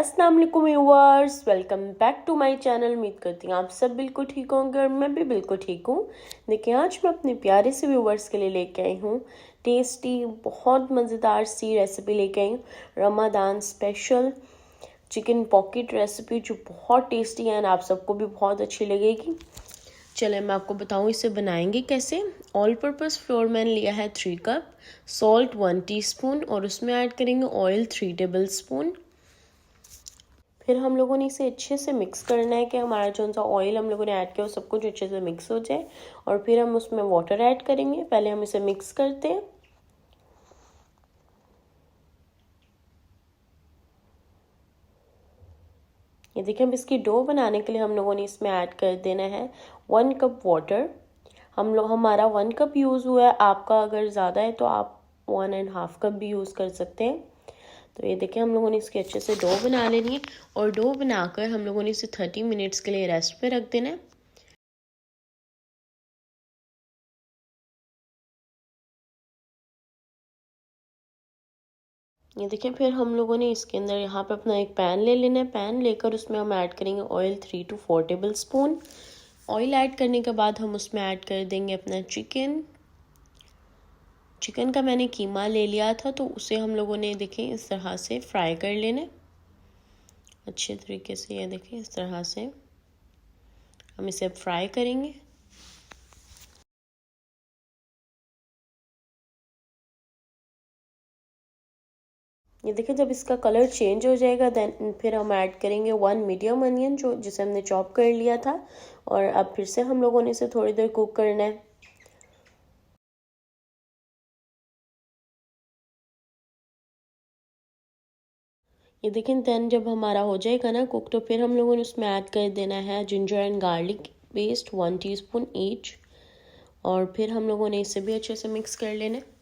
अस्सलाम वालेकुम viewers, welcome back to my channel. उम्मीद करती हूँ आप सब बिल्कुल ठीक होंगे और मैं भी बिल्कुल ठीक हूँ। देखिए आज मैं अपने प्यारे से व्यूअर्स के लिए लेके आई हूँ टेस्टी बहुत मज़ेदार सी रेसिपी लेके आई हूँ। Ramzan special chicken pocket recipe जो बहुत टेस्टी है और आप सबको भी बहुत अच्छी लगेगी। चले मैं आपको बताऊँ इसे बनाएंगे कैसे। ऑल पर्पज़ फ्लोर मैंने लिया है 3 कप, सॉल्ट 1 टीस्पून और उसमें ऐड करेंगे ऑयल 3 टेबल स्पून। फिर हम लोगों ने इसे अच्छे से मिक्स करना है कि हमारा जो सा ऑयल हम लोगों ने ऐड किया वो सब कुछ अच्छे से मिक्स हो जाए। और फिर हम उसमें वाटर ऐड करेंगे। पहले हम इसे मिक्स करते हैं। ये देखिए, अब इसकी डो बनाने के लिए हम लोगों ने इसमें ऐड कर देना है 1 कप वाटर। हमारा 1 कप यूज़ हुआ है, आपका अगर ज़्यादा है तो आप 1.5 कप भी यूज़ कर सकते हैं। तो ये देखिए, हम लोगों ने इसके अच्छे से डो बना लेनी है और डो बनाकर हम लोगों ने इसे 30 मिनट्स के लिए रेस्ट पे रख देना है। ये देखिए, फिर हम लोगों ने इसके अंदर यहाँ पे अपना एक पैन ले लेना है। पैन लेकर उसमें हम ऐड करेंगे oil 3 to 4 table spoon. Oil add करने के बाद हम उसमें ऐड कर देंगे अपना चिकन का मैंने कीमा ले लिया था, तो उसे हम लोगों ने देखें इस तरह से फ्राई कर लेना अच्छे तरीके से। ये देखें, इस तरह से हम इसे फ्राई करेंगे। ये देखिए, जब इसका कलर चेंज हो जाएगा देन फिर हम ऐड करेंगे 1 मीडियम अनियन जिसे हमने चॉप कर लिया था। और अब फिर से हम लोगों ने इसे थोड़ी देर कुक करना है। ये देखें, देन जब हमारा हो जाएगा ना कुक, तो फिर हम लोगों ने उसमें ऐड कर देना है ginger and garlic paste 1 teaspoon each. और फिर हम लोगों ने इसे भी अच्छे से मिक्स कर लेना है।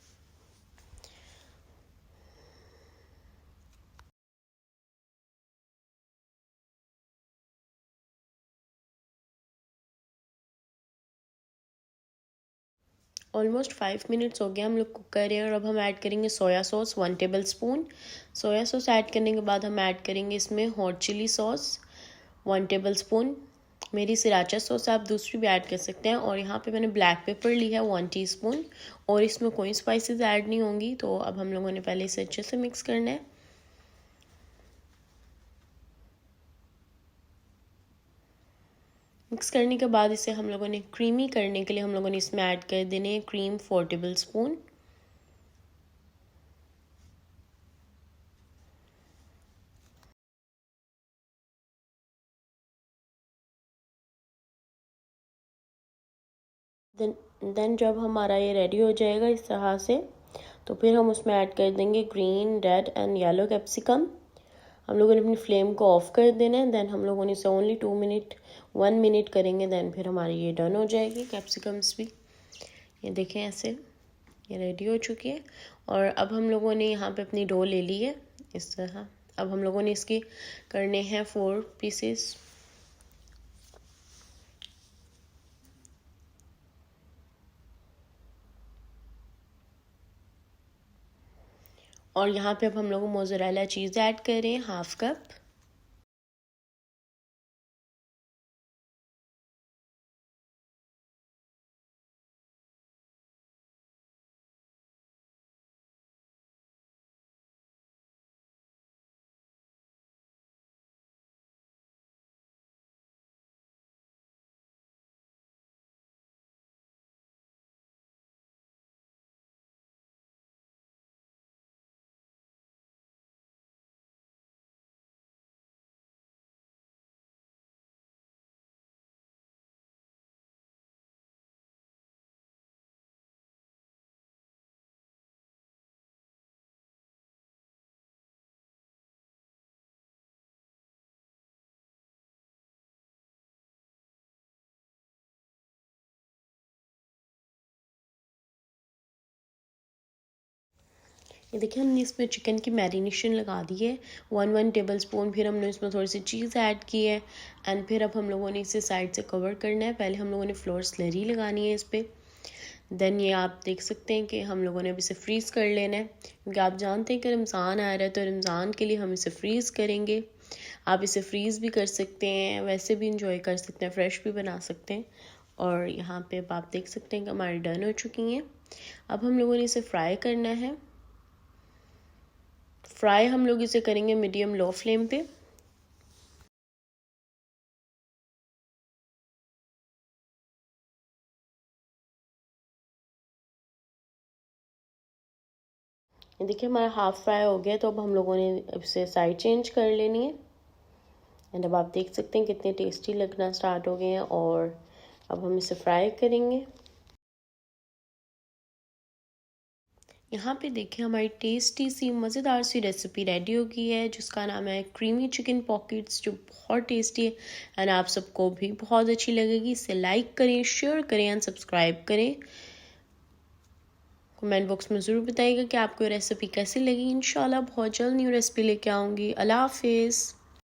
ऑलमोस्ट 5 मिनट्स हो गया हम लोग कुक कर रहे हैं। और अब हम ऐड करेंगे soya sauce 1 tablespoon. Soya sauce add करने के बाद हम ऐड करेंगे इसमें hot chilli sauce 1 tablespoon. मेरी सिराचा सॉस आप दूसरी भी ऐड कर सकते हैं। और यहाँ पे मैंने ब्लैक पेपर ली है 1 टीस्पून। और इसमें कोई स्पाइसेस ऐड नहीं होंगी। तो अब हम लोगों ने पहले इसे अच्छे से मिक्स करना है। मिक्स करने के बाद इसे हम लोगों ने क्रीमी करने के लिए हम लोगों ने इसमें ऐड कर देने क्रीम 4 टेबल स्पून। देन जब हमारा ये रेडी हो जाएगा इस तरह से, तो फिर हम उसमें ऐड कर देंगे green, red and yellow capsicum. हम लोगों ने अपनी फ्लेम को ऑफ कर देना है। देन हम लोगों ने इसे ओनली 1 मिनट करेंगे। देन फिर हमारी ये डन हो जाएगी कैप्सिकम्स भी। ये देखें, ऐसे ये रेडी हो चुकी है। और अब हम लोगों ने यहाँ पे अपनी डो ले ली है इस तरह। अब हम लोगों ने इसकी करने हैं 4 पीसेस। और यहाँ पे अब हम लोग मोज़रेला चीज़ ऐड कर रहे हैं 1/2 कप। ये देखिए, हमने इसमें चिकन की मैरिनेशन लगा दी है 1 टेबल स्पून। फिर हमने इसमें थोड़ी सी चीज़ ऐड की है। एंड फिर अब हम लोगों ने इसे साइड से कवर करना है। पहले हम लोगों ने फ्लोर स्लरी लगानी है इस पर। देन ये आप देख सकते हैं कि हम लोगों ने अब इसे फ्रीज़ कर लेना है, क्योंकि आप जानते हैं कि रमज़ान आ रहा है, तो रमज़ान के लिए हम इसे फ्रीज़ करेंगे। आप इसे फ्रीज़ भी कर सकते हैं, वैसे भी इंजॉय कर सकते हैं, फ्रेश भी बना सकते हैं। और यहाँ पे अब आप देख सकते हैं कि हमारी डन हो चुकी हैं। अब हम लोगों ने इसे फ्राई करना है। फ्राई हम लोग इसे करेंगे मीडियम लो फ्लेम पे। देखिए हमारा हाफ फ्राई हो गया, तो अब हम लोगों ने इसे साइड चेंज कर लेनी है। एंड अब आप देख सकते हैं कितने टेस्टी लगना स्टार्ट हो गए हैं। और अब हम इसे फ्राई करेंगे। यहाँ पे देखिए हमारी टेस्टी सी मज़ेदार सी रेसिपी रेडी हो गई है, जिसका नाम है क्रीमी चिकन पॉकेट्स, जो बहुत टेस्टी है एंड आप सबको भी बहुत अच्छी लगेगी। इसे लाइक करें, शेयर करें एंड सब्सक्राइब करें। कमेंट बॉक्स में ज़रूर बताइएगा कि आपको ये रेसिपी कैसी लगी। इंशाल्लाह बहुत जल्द न्यू रेसिपी लेके आऊँगी। अल्लाह हाफिज़।